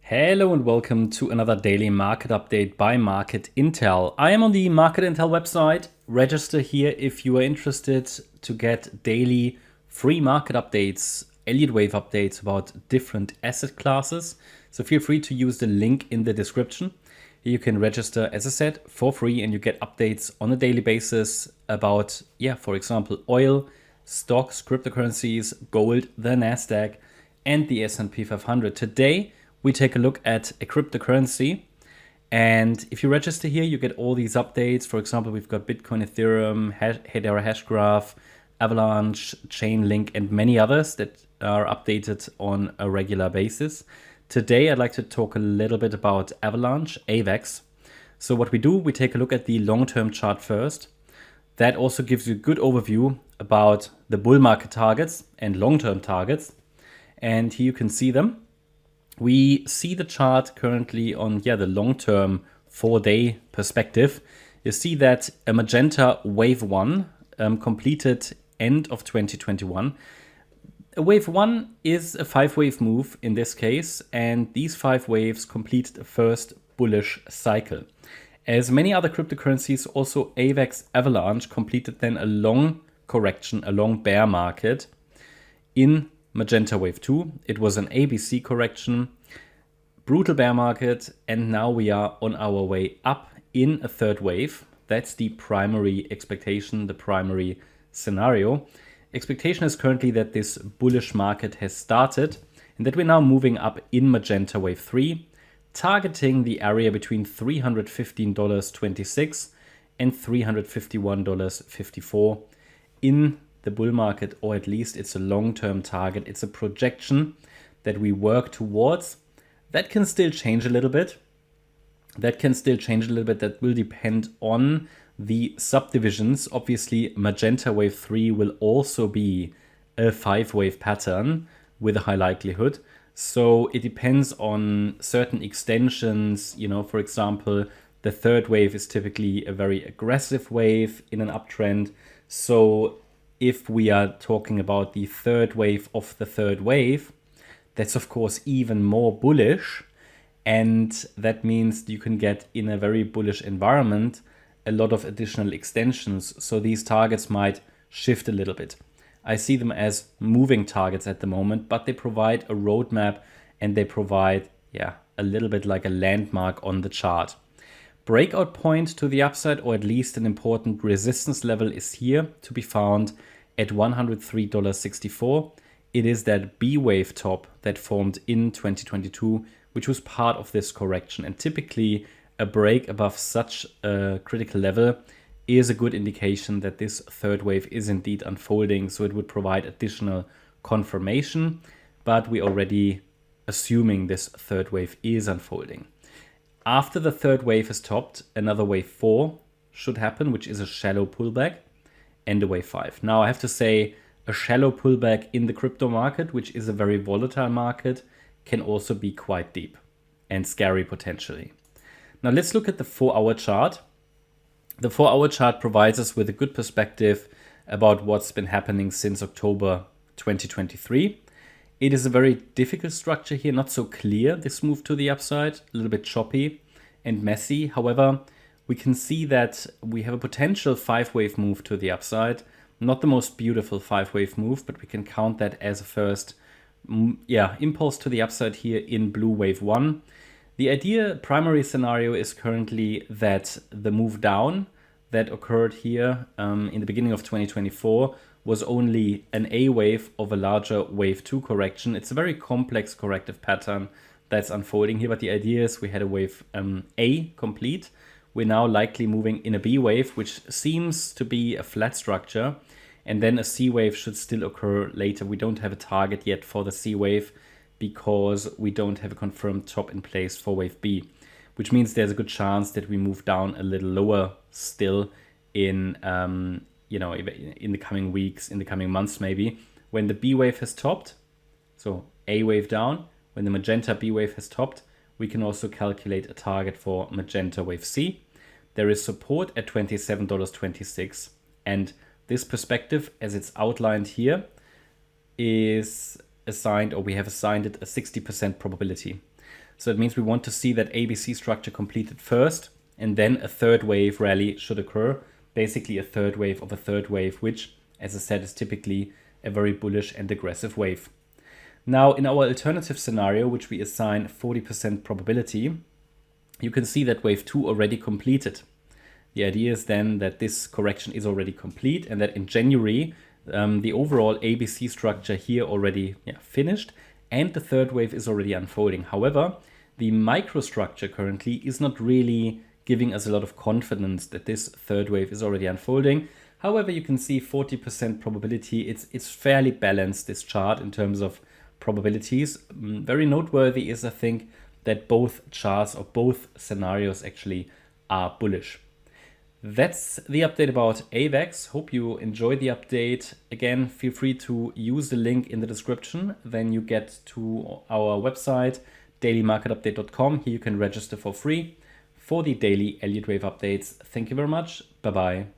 Hello and welcome to another daily market update by Market Intel. I am on the Market Intel website. Register here if you are interested to get daily free market updates, Elliott-Wave updates about different asset classes. So feel free to use the link in the description. Here you can register, as I said, for free and you get updates on a daily basis about, for example, oil, stocks, cryptocurrencies, gold, the Nasdaq, and the S&P 500. Today, we take a look at a cryptocurrency. And if you register here, you get all these updates. For example, we've got Bitcoin, Ethereum, Hedera Hashgraph, Avalanche, Chainlink, and many others that are updated on a regular basis. Today, I'd like to talk a little bit about Avalanche, AVAX. So what we do, we take a look at the long-term chart first. That also gives you a good overview about the bull market targets and long-term targets. And here you can see them. We see the chart currently on the long-term 4-day perspective. You see that a magenta wave 1 completed end of 2021. A wave 1 is a 5-wave move in this case, and these 5 waves completed the first bullish cycle. As many other cryptocurrencies, also AVAX Avalanche completed then a long correction, a long bear market in magenta wave 2. It was an ABC correction, brutal bear market, and now we are on our way up in a third wave. That's the primary expectation, the primary scenario. Expectation is currently that this bullish market has started and that we're now moving up in magenta wave 3, targeting the area between $315.26 and $351.54 in the bull market, or at least it's a long-term target. It's a projection that we work towards. That can still change a little bit. That will depend on the subdivisions. Obviously, magenta wave 3 will also be a 5-wave pattern with a high likelihood. So it depends on certain extensions. For example, the third wave is typically a very aggressive wave in an uptrend. So if we are talking about the third wave of the third wave, that's of course even more bullish. And that means you can get, in a very bullish environment, a lot of additional extensions. So these targets might shift a little bit. I see them as moving targets at the moment, but they provide a roadmap and they provide, a little bit like a landmark on the chart. Breakout point to the upside, or at least an important resistance level, is here to be found at $103.64. It is that B wave top that formed in 2022, which was part of this correction. And typically a break above such a critical level is a good indication that this third wave is indeed unfolding. So it would provide additional confirmation, but we're already assuming this third wave is unfolding. After the third wave is topped, another wave 4 should happen, which is a shallow pullback, and a wave 5. Now I have to say, a shallow pullback in the crypto market, which is a very volatile market, can also be quite deep and scary potentially. Now let's look at the 4-hour chart. The 4-hour chart provides us with a good perspective about what's been happening since October 2023. It is a very difficult structure here, not so clear, this move to the upside, a little bit choppy and messy. However, we can see that we have a potential 5-wave move to the upside. Not the most beautiful 5-wave move, but we can count that as a first impulse to the upside here in blue wave 1. The primary scenario is currently that the move down that occurred here in the beginning of 2024 was only an A wave of a larger wave 2 correction. It's a very complex corrective pattern that's unfolding here, but the idea is we had a wave A complete. We're now likely moving in a B wave, which seems to be a flat structure, and then a C wave should still occur later. We don't have a target yet for the C wave because we don't have a confirmed top in place for wave B, which means there's a good chance that we move down a little lower still in in the coming weeks, in the coming months maybe, when the B wave has topped. So A wave down, when the magenta B wave has topped, we can also calculate a target for magenta wave C. There is support at $27.26, and this perspective, as it's outlined here, is assigned, or we have assigned it, a 60% probability. So it means we want to see that ABC structure completed first, and then a third wave rally should occur. Basically a third wave of a third wave, which, as I said, is typically a very bullish and aggressive wave. Now, in our alternative scenario, which we assign 40% probability, you can see that wave 2 already completed. The idea is then that this correction is already complete and that in January, the overall ABC structure here already finished and the third wave is already unfolding. However, the microstructure currently is not really giving us a lot of confidence that this third wave is already unfolding. However, you can see 40% probability. It's fairly balanced, this chart, in terms of probabilities. Very noteworthy is, I think, that both charts or both scenarios actually are bullish. That's the update about AVAX. Hope you enjoyed the update. Again, feel free to use the link in the description. Then you get to our website, dailymarketupdate.com. Here you can register for free for the daily Elliott-Wave updates. Thank you very much. Bye-bye.